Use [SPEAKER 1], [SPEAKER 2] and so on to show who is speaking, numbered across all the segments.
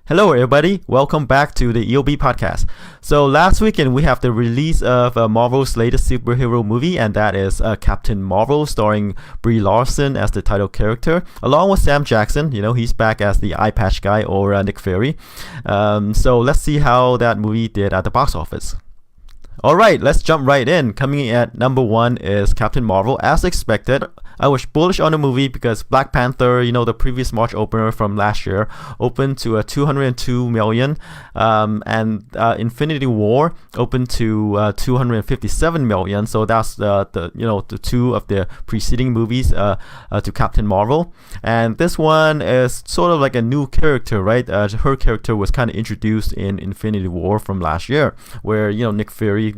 [SPEAKER 1] Hello, everybody. Welcome back to the EOB podcast. So last weekend we have the release of Marvel's latest superhero movie, and that is Captain Marvel, starring Brie Larson as the title character, along with Sam Jackson. He's back as the eye patch guy, or Nick Fury. So let's see how that movie did at the box office. Alright, let's jump right in. Coming in at number 1 is Captain Marvel. As expected, I was bullish on the movie because Black Panther, the previous March opener from last year, opened to a 202 million, and Infinity War opened to 257 million. So that's the two of the preceding movies to Captain Marvel. And this one is sort of like a new character, right? Her character was kind of introduced in Infinity War from last year, where Nick Fury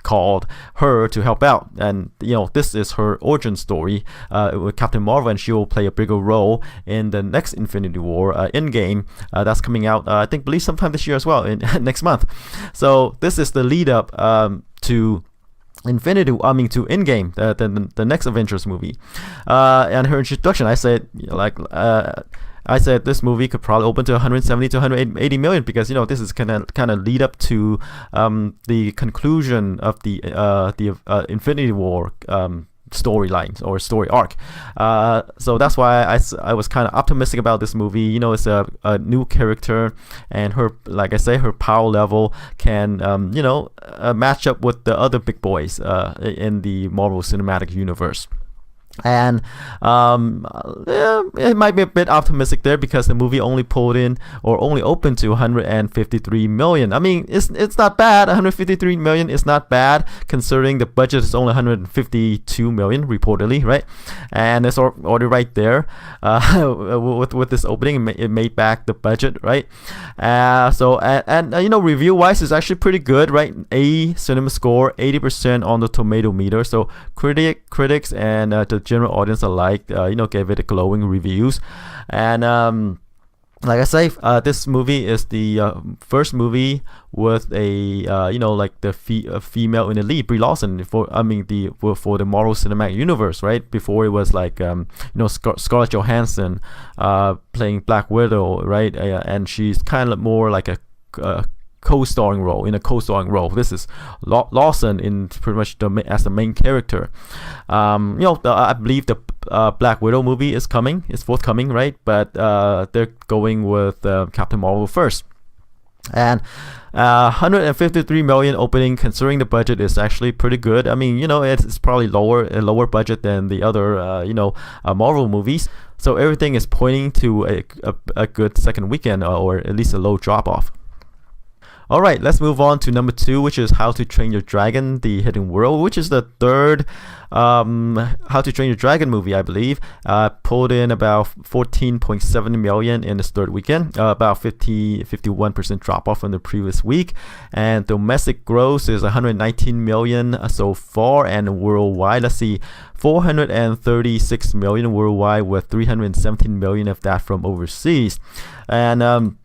[SPEAKER 1] called her to help out, and this is her origin story with Captain Marvel, and she will play a bigger role in the next Infinity War Endgame that's coming out I believe sometime this year as well, in next month. So this is the lead up to Endgame, the next Avengers movie, and her introduction. I said this movie could probably open to 170 to 180 million because this is kind of lead up to the conclusion of the Infinity War storylines or story arc. So that's why I was kind of optimistic about this movie. It's a new character, and her, like I say, her power level can match up with the other big boys in the Marvel Cinematic Universe. And it might be a bit optimistic there because the movie only opened to 153 million. I mean, it's not bad. 153 million is not bad considering the budget is only 152 million reportedly, right? And it's already right there. With this opening, it made back the budget, right? Review wise, it's actually pretty good, right? A cinema score, 80% on the tomato meter. So critics and the general audience alike gave it glowing reviews. And like I say, this movie is the first movie with a female in the lead, Brie Larson, for the Marvel Cinematic Universe, right? Before it was like Scarlett Johansson playing Black Widow, right? And she's kind of more like a co-starring role. This is Lawson in pretty much as the main character. I believe the Black Widow movie is forthcoming, right? But they're going with Captain Marvel first. And 153 million opening, considering the budget, is actually pretty good. I mean, it's probably a lower budget than the other Marvel movies. So everything is pointing to a good second weekend, or at least a low drop off. Alright, let's move on to number 2, which is How to Train Your Dragon, The Hidden World, which is the third How to Train Your Dragon movie, I believe. Pulled in about 14.7 million in its third weekend, about 51% drop off from the previous week. And domestic gross is 119 million so far, and worldwide, let's see, 436 million worldwide, with 317 million of that from overseas. And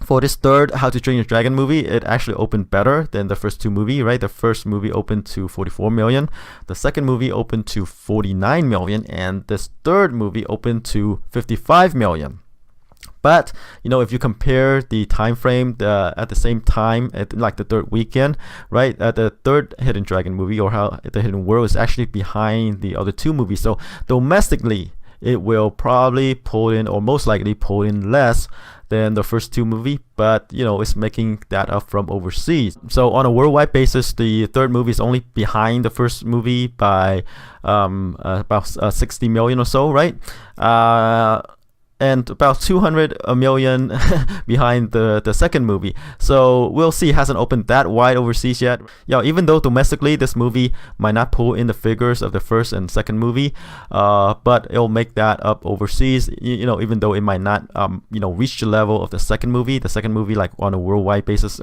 [SPEAKER 1] for this third How to Train Your Dragon movie, it actually opened better than the first two movies, right? The first movie opened to 44 million, the second movie opened to 49 million, and this third movie opened to 55 million. But if you compare the time frame at the same time, like the third weekend, right? The third Hidden Dragon movie, or How the Hidden World, is actually behind the other two movies. So domestically, it will probably pull in, or most likely pull in, less than the first two movie, but it's making that up from overseas. So on a worldwide basis, the third movie is only behind the first movie by about 60 million or so, right? And about 200 million behind the second movie. So we'll see. It hasn't opened that wide overseas yet. Even though domestically this movie might not pull in the figures of the first and second movie, but it'll make that up overseas. Even though it might not reach the level of the second movie. The second movie, like on a worldwide basis,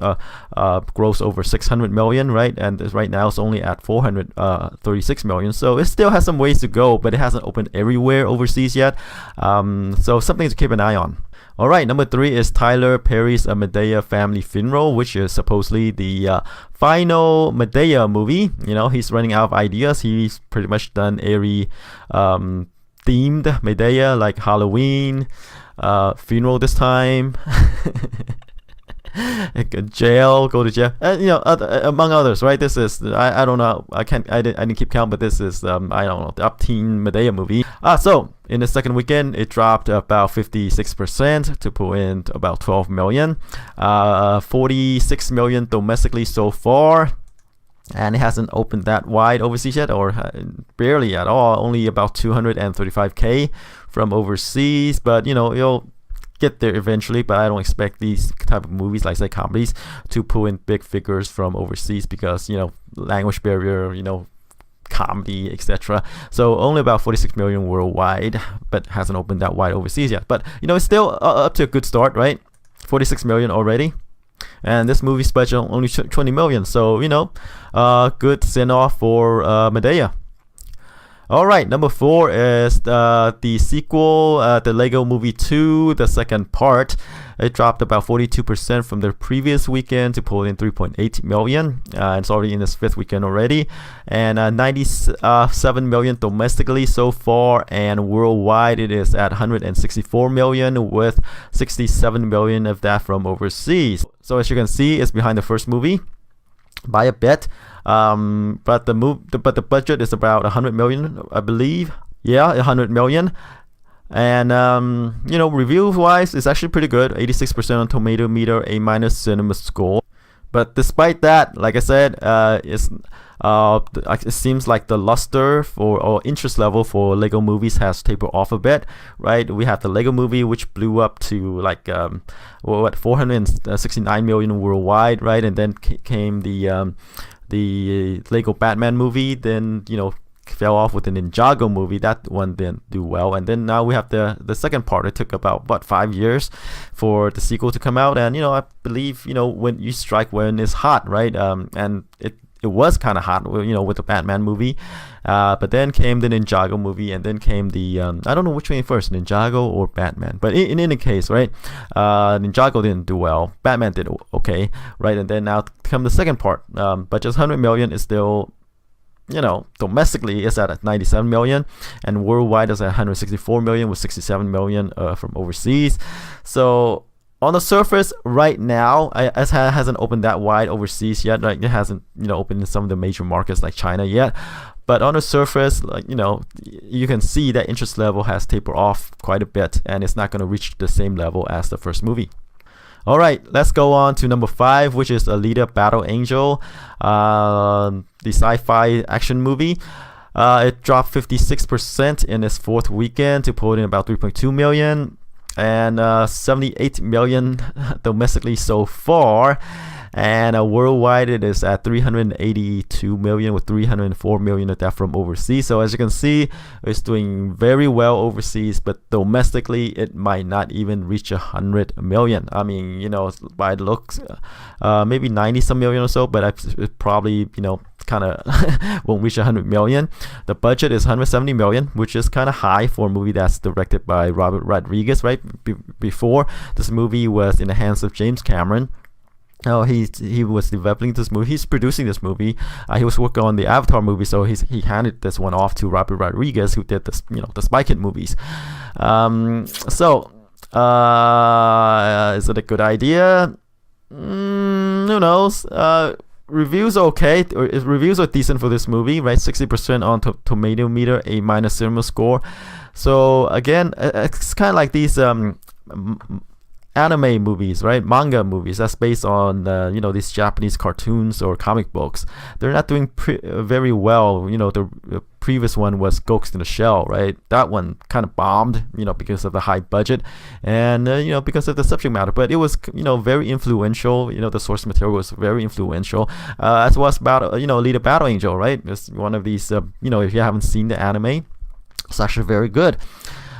[SPEAKER 1] gross over 600 million, right? And right now it's only at 436 million. So it still has some ways to go, but it hasn't opened everywhere overseas yet. So something to keep an eye on. Alright, number 3 is Tyler Perry's Madea Family Funeral, which is supposedly the final Madea movie. He's running out of ideas. He's pretty much done every themed Madea, like Halloween, funeral this time. Jail, go to jail, among others, right? This is I don't know, I didn't keep count, but this is I don't know, the upteen Madea movie. So in the second weekend, it dropped about 56% to pull in about 12 million, 46 million domestically so far. And it hasn't opened that wide overseas yet, or barely at all. Only about 235k from overseas, but it'll get there eventually. But I don't expect these type of movies, like say comedies, to pull in big figures from overseas because language barrier, comedy, etc. So only about 46 million worldwide, but hasn't opened that wide overseas yet. But it's still up to a good start, right? 46 million already. And this movie's budget only 20 million, so good send-off for Madea. All right, number 4 is the sequel, the Lego Movie 2, the second part. It dropped about 42% from the previous weekend to pull in 3.8 million. It's already in its 5th weekend already, and 97 million domestically so far, and worldwide it is at 164 million, with 67 million of that from overseas. So as you can see, it's behind the first movie by a bit. But the budget is about 100 million, I believe. Yeah, 100 million. And review wise, it's actually pretty good. 86% on Tomato Meter, A- cinema score. But despite that, like I said, it seems like the luster or interest level for Lego movies has tapered off a bit, right? We have the Lego movie, which blew up to like 469 million worldwide, right? And then came the Lego Batman movie, then fell off with the Ninjago movie. That one didn't do well, and then now we have the second part. It took about 5 years for the sequel to come out, and I believe when you strike when it's hot, right? And it was kind of hot, with the Batman movie, but then came the Ninjago movie, and then came the I don't know which one first, Ninjago or Batman, but in any case, right? Ninjago didn't do well, Batman did okay, right? And then now come the second part, but just 100 million is still, domestically it's at 97 million, and worldwide is at 164 million, with 67 million from overseas. So on the surface right now, it hasn't opened that wide overseas yet. Like, it hasn't opened in some of the major markets like China yet. But on the surface, like you can see that interest level has tapered off quite a bit, and it's not going to reach the same level as the first movie. All right, let's go on to number 5, which is Alita Battle Angel, the sci-fi action movie. It dropped 56% in its 4th weekend to pull in about 3.2 million, and 78 million domestically so far. And worldwide it is at 382 million, with 304 million of that from overseas. So as you can see, it's doing very well overseas, but domestically it might not even reach 100 million. I mean, by the looks, maybe 90 some million or so, but it probably kind of won't reach 100 million. The budget is 170 million, which is kind of high for a movie that's directed by Robert Rodriguez, right? Before, this movie was in the hands of James Cameron. He was developing this movie. He's producing this movie. He was working on the Avatar movie, so he handed this one off to Robert Rodriguez, who did this, the Spy Kid movies. Is it a good idea? Who knows? Reviews are okay. Reviews are decent for this movie, right? 60% on Tomato Meter, A- cinema score. So again, it's kind of like these anime movies, right? Manga movies that's based on these Japanese cartoons or comic books. They're not doing very well. The previous one was Ghost in the Shell, right? That one kind of bombed, because of the high budget and because of the subject matter. But it was very influential. The source material was very influential. As was about Alita Battle Angel, right? It's one of these. If you haven't seen the anime, it's actually very good.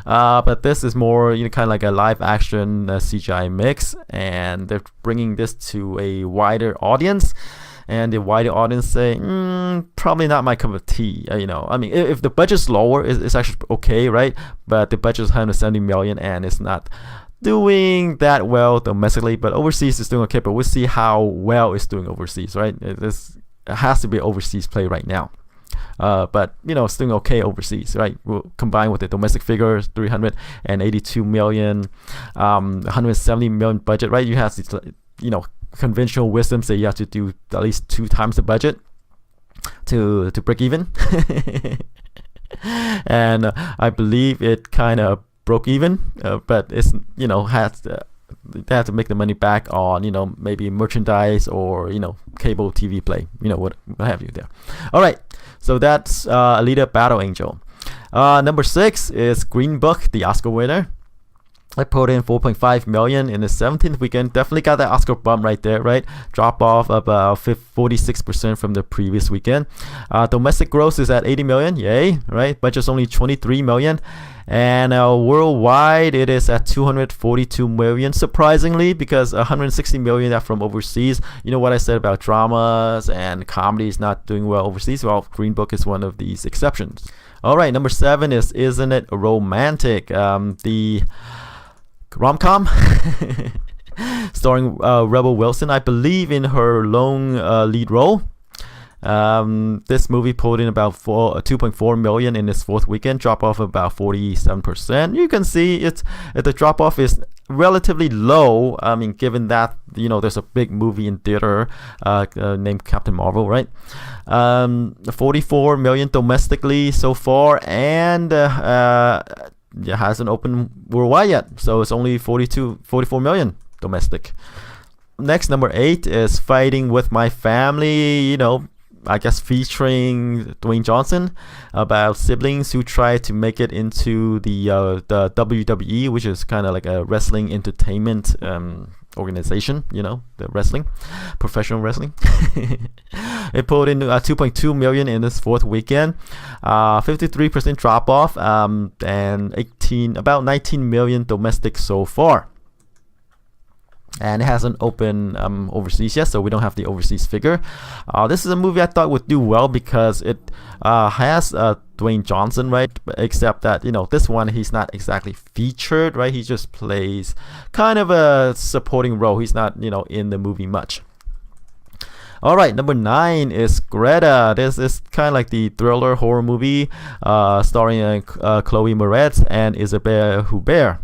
[SPEAKER 1] But this is more kind of like a live action CGI mix, and they're bringing this to a wider audience, and the wider audience say probably not my cup of tea. I mean, if the budget's lower, it's actually okay, right? But the budget is 170 million, and it's not doing that well domestically, but overseas it's doing okay. But we'll see how well it's doing overseas, right? It has to be overseas play right now. but it's doing okay overseas, right? Combined with the domestic figures, 382 million, 170 million budget, right? You have these, conventional wisdom say you have to do at least 2 times the budget to break even. And I believe it kind of broke even, but it's they have to make the money back on maybe merchandise or cable TV play, what have you there. All right, so that's Alita Battle Angel. Number 6 is Green Book, the Oscar winner. I put in 4.5 million in the 17th weekend. Definitely got that Oscar bump right there, right? Drop off about 46% from the previous weekend. Domestic gross is at 80 million, yay, right? Budget's only 23 million. And worldwide, it is at 242 million, surprisingly, because 160 million are from overseas. You know what I said about dramas and comedies not doing well overseas? Well, Green Book is one of these exceptions. All right, number 7 is Isn't It Romantic? The rom-com starring Rebel Wilson, I believe, in her lone lead role. This movie pulled in about 2.4 million in its 4th weekend, drop off about 47%. You can see the drop off is relatively low. I mean, given that there's a big movie in theater named Captain Marvel, right? 44 million domestically so far, and it hasn't opened worldwide yet, so it's only 44 million domestic. Next, number 8 is Fighting With My Family, I guess featuring Dwayne Johnson, about siblings who try to make it into the WWE, which is kind of like a wrestling entertainment organization, the wrestling, professional wrestling. It pulled in 2.2 million in this 4th weekend, 53% drop off, and about 19 million domestic so far. And it hasn't opened overseas yet, so we don't have the overseas figure. This is a movie I thought would do well because it has Dwayne Johnson, right? Except that this one he's not exactly featured, right? He just plays kind of a supporting role. He's not in the movie much. All right, number 9 is Greta. This is kind of like the thriller horror movie starring Chloe Moretz and Isabelle Huppert.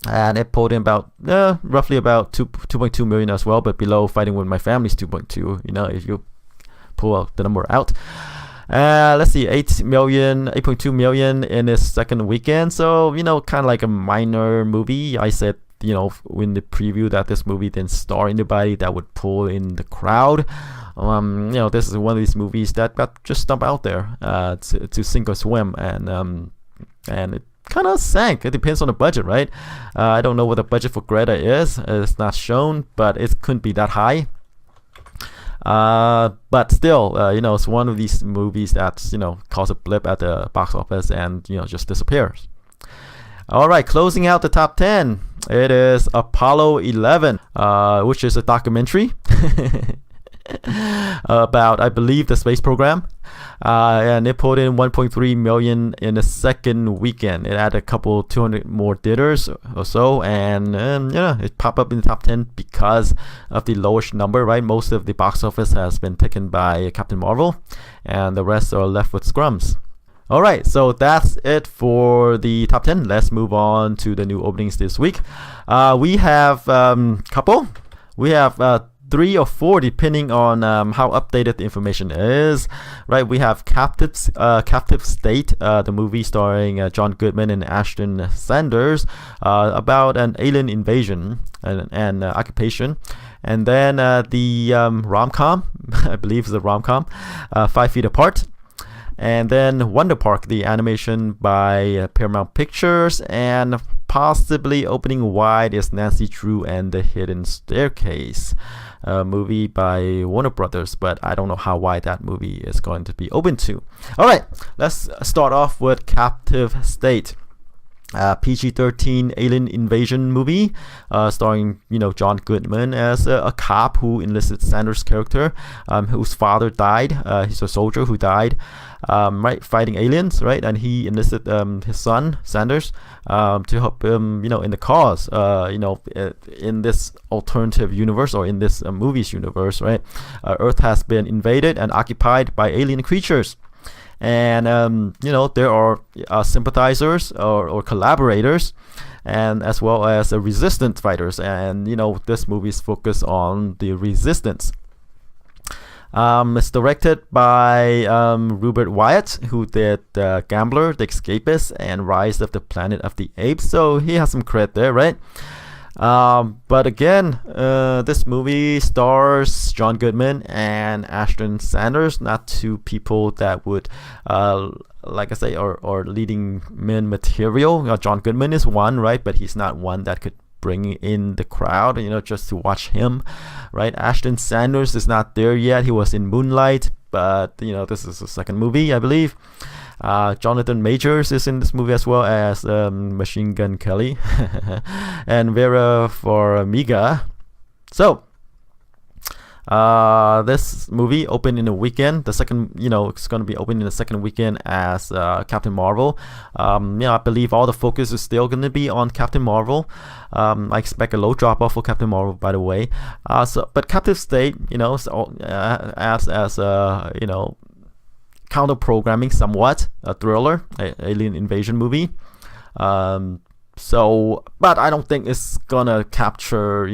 [SPEAKER 1] And it pulled in about roughly about 2.2 million as well, but below Fighting With My Family's 2.2. If you pull out the number out. Let's see, 8.2 million in its 2nd weekend. So kind of like a minor movie. I said in the preview that this movie didn't star anybody that would pull in the crowd. This is one of these movies that got just stumped out there to sink or swim, and it kind of sank. It depends on the budget, right? I don't know what the budget for Greta is. It's not shown, but it couldn't be that high. But still, it's one of these movies that's cause a blip at the box office and just disappears. All right, closing out the top 10, it is Apollo 11, which is a documentary about, I believe, the space program. And it pulled in 1.3 million in the 2nd weekend. It had a couple 200 more theaters or so, and it popped up in the top 10 because of the lowest number, right? Most of the box office has been taken by Captain Marvel, and the rest are left with scrums. All right, so that's it for the top 10. Let's move on to the new openings this week. We have couple. We have 3 or 4 depending on how updated the information is, right? We have Captive State, the movie starring John Goodman and Ashton Sanders, about an alien invasion and occupation. And then the rom-com, I believe is a rom-com, 5 Feet Apart. And then Wonder Park, the animation by Paramount Pictures, and possibly opening wide is Nancy Drew and the Hidden Staircase, a movie by Warner Brothers, but I don't know how wide that movie is going to be open to. All right, let's start off with Captive State. PG-13 alien invasion movie, starring John Goodman as a cop who enlisted Sanders' character, whose father died. He's a soldier who died, right, fighting aliens, right, and he enlisted his son Sanders to help him, in the cause, in this alternative universe, or in this movie's universe, right. Earth has been invaded and occupied by alien creatures. And there are sympathizers or collaborators, and as well as resistance fighters. And this movie is focused on the resistance. It's directed by Robert Wyatt, who did Gambler, The Escapist, and Rise of the Planet of the Apes. So he has some credit there, right? But again, this movie stars John Goodman and Ashton Sanders, not two people that would, like I say, are leading men material. John Goodman is one, right? But he's not one that could bring in the crowd, just to watch him, right? Ashton Sanders is not there yet. He was in Moonlight, but this is the second movie, I believe. Jonathan Majors is in this movie, as well as Machine Gun Kelly and Vera Farmiga. So this movie opened in a weekend. The second, it's going to be open in the second weekend as Captain Marvel. I believe all the focus is still going to be on Captain Marvel. I expect a low drop off for Captain Marvel, by the way. But Captive State, as counter programming somewhat, a thriller, alien invasion movie. But I don't think it's gonna capture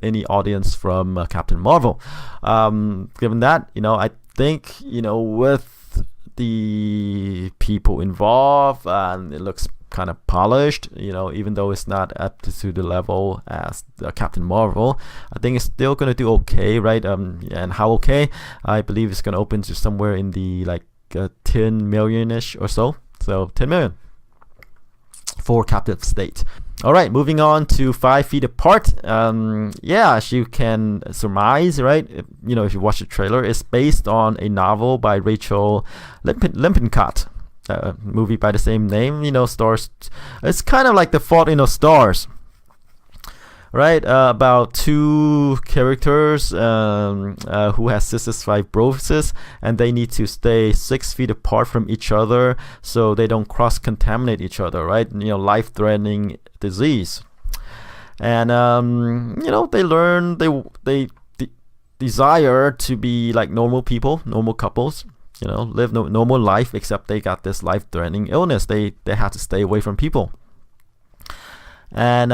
[SPEAKER 1] any audience from Captain Marvel. Given that, I think with the people involved, and it looks kind of polished, even though it's not up to the level as Captain Marvel. I think it's still gonna do okay, right? And how okay? I believe it's gonna open to somewhere in the 10 million-ish or so. So 10 million for Captive State. All right, moving on to 5 Feet Apart. As you can surmise, right? If you watch the trailer, it's based on a novel by Rachel Lippincott. Movie by the same name, stars. It's kind of like The Fault in Our Stars, right? About two characters who has cystic fibrosis, and they need to stay 6 feet apart from each other so they don't cross-contaminate each other, right? Life-threatening disease. And they learn, they desire to be like normal people, normal couples. Live normal life, except they got this life-threatening illness. They had to stay away from people. And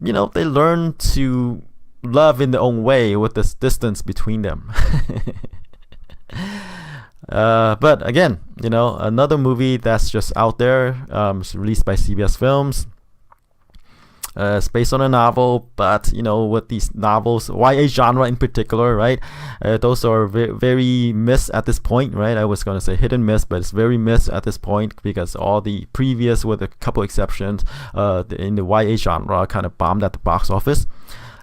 [SPEAKER 1] they learn to love in their own way with this distance between them. But again, another movie that's just out there, it's released by CBS Films. It's based on a novel, but with these novels, YA genre in particular, right? Those are very missed at this point, right? I was going to say hit and miss, but it's very missed at this point because all the previous, with a couple exceptions, in the YA genre kind of bombed at the box office.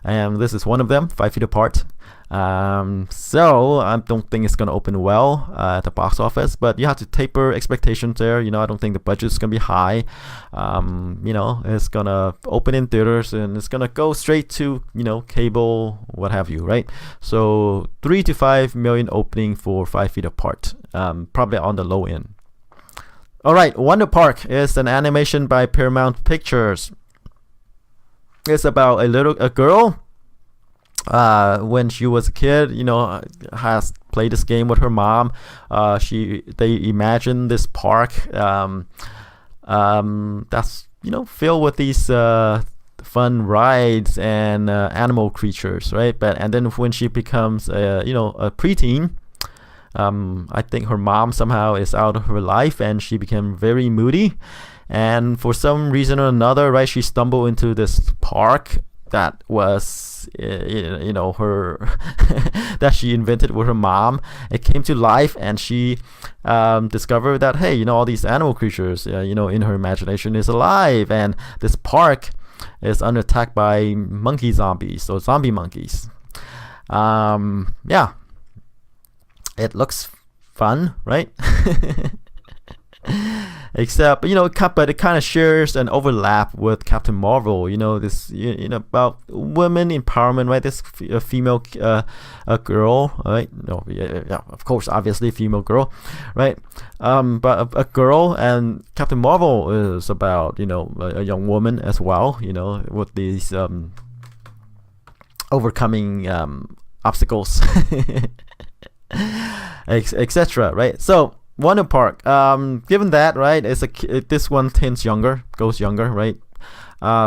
[SPEAKER 1] And this is one of them, 5 Feet Apart. So I don't think it's going to open well at the box office, but you have to taper expectations there. I don't think the budget is going to be high. It's going to open in theaters and it's going to go straight to, cable, what have you, right? So 3 to 5 million opening for 5 Feet Apart, probably on the low end. All right, Wonder Park is an animation by Paramount Pictures. It's about a girl. When she was a kid, has played this game with her mom. They imagine this park that's filled with these fun rides and animal creatures, right? And then when she becomes a preteen, I think her mom somehow is out of her life and she became very moody. And for some reason or another, right, she stumbled into this park that was, her that she invented with her mom. It came to life, and she discovered that, hey, all these animal creatures, in her imagination is alive, and this park is under attack by monkey zombies, so zombie monkeys. It looks fun, right? except but it kind of shares an overlap with Captain Marvel. This about women empowerment, right? This female a girl, right? No, yeah, of course, obviously female girl, right? But a girl, and Captain Marvel is about a young woman as well. With these overcoming obstacles, etc. Right? So Wonder Park. Given that, right, this one goes younger, right?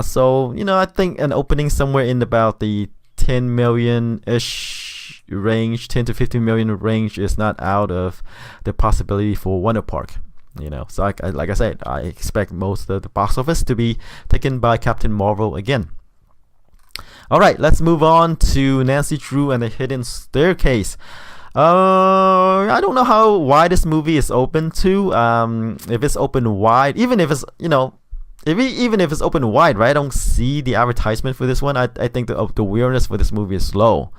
[SPEAKER 1] So I think an opening somewhere in about the 10 million ish range, 10 to 15 million range is not out of the possibility for Wonder Park. So like I said, I expect most of the box office to be taken by Captain Marvel again. All right, let's move on to Nancy Drew and the Hidden Staircase. I don't know how wide this movie is open to. If it's open wide, even if it's even if it's open wide, right? I don't see the advertisement for this one. I think the awareness for this movie is low.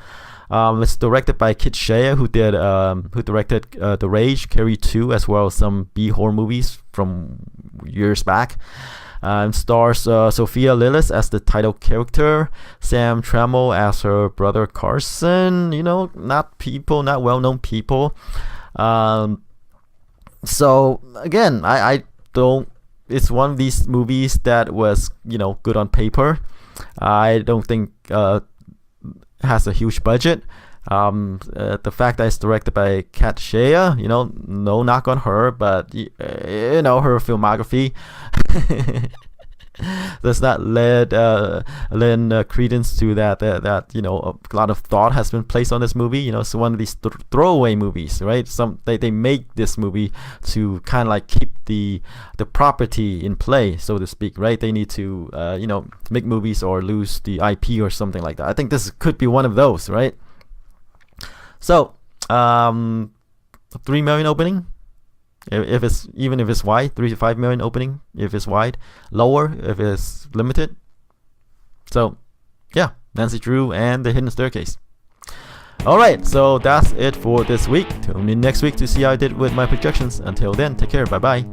[SPEAKER 1] It's directed by Kit Shea, who directed The Rage, Carrie 2, as well as some B horror movies from years back. Stars Sophia Lillis as the title character, Sam Trammell as her brother Carson. Not well-known people. So again, I don't. It's one of these movies that was good on paper. I don't think has a huge budget. The fact that it's directed by Kat Shea, no knock on her, but her filmography does not lend credence to that a lot of thought has been placed on this movie. It's one of these throwaway movies, right? They make this movie to kind of like keep the property in play, so to speak, right? They need to make movies or lose the IP or something like that. I think this could be one of those, right? So 3 million opening, if it's wide, 3 to 5 million opening if it's wide, lower if it's limited. So yeah, Nancy Drew and the Hidden Staircase. Alright, so that's it for this week. Tune in next week to see how I did with my projections. Until then, take care, bye bye.